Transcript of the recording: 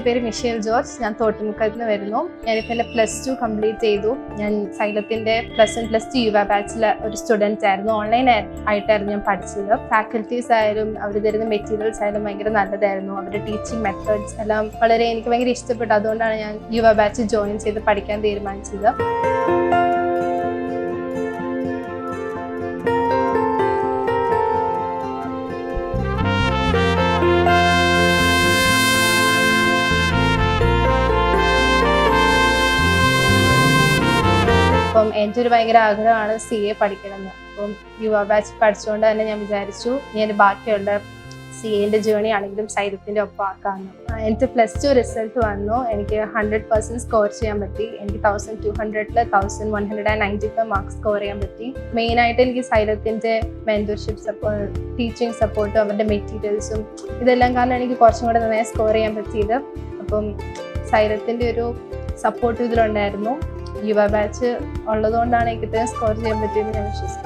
പേര് Michel George. ഞാൻ തോട്ടുമുക്കത്ത് നിന്ന് വരുന്നു. ഞാനിപ്പോൾ എൻ്റെ +2 കംപ്ലീറ്റ് ചെയ്തു. ഞാൻ സൈലത്തിൻ്റെ +1+2 യുവ ബാച്ചിലെ ഒരു സ്റ്റുഡൻറ്റ് ആയിരുന്നു. ഓൺലൈൻ ആയിട്ടായിരുന്നു ഞാൻ പഠിച്ചത്. ഫാക്കൽറ്റീസ് ആയാലും അവർ തരുന്ന മെറ്റീരിയൽസ് ആയാലും ഭയങ്കര നല്ലതായിരുന്നു. അവരുടെ ടീച്ചിങ് മെത്തേഡ്സ് എല്ലാം എനിക്ക് ഭയങ്കര ഇഷ്ടപ്പെട്ടു. അതുകൊണ്ടാണ് ഞാൻ യുവ ബാച്ച് ജോയിൻ ചെയ്ത് പഠിക്കാൻ തീരുമാനിച്ചത്. അപ്പം എൻ്റെ ഒരു ഭയങ്കര ആഗ്രഹമാണ് CA പഠിക്കണമെന്ന്. അപ്പം യുവ ബാച്ച് പഠിച്ചുകൊണ്ട് തന്നെ ഞാൻ വിചാരിച്ചു ഞാൻ ബാക്കിയുള്ള CAൻ്റെ ജേണി ആണെങ്കിലും സൈലത്തിൻ്റെ ഒപ്പം ആക്കാമെന്ന്. എനിക്ക് +2 റിസൾട്ട് വന്നു. എനിക്ക് 100% സ്കോർ ചെയ്യാൻ പറ്റി. എനിക്ക് 1200-ൽ 1195 മാർക്ക് സ്കോർ ചെയ്യാൻ പറ്റി. മെയിനായിട്ട് എനിക്ക് സൈലത്തിൻ്റെ മെൻറ്റർഷിപ്പ് സപ്പോർട്ട്, ടീച്ചിങ് സപ്പോർട്ടും അവരുടെ മെറ്റീരിയൽസും ഇതെല്ലാം കാരണം എനിക്ക് കുറച്ചും കൂടെ നന്നായി സ്കോർ ചെയ്യാൻ പറ്റിയത്. അപ്പം സൈലത്തിൻ്റെ ഒരു സപ്പോർട്ട് ഇതിലുണ്ടായിരുന്നു. യുവ ബാച്ച് ഉള്ളതുകൊണ്ടാണ് എനിക്ക് ഇത്രയും സ്കോർ ചെയ്യാൻ പറ്റിയെന്ന് ഞാൻ വിശ്വസിക്കുന്നു.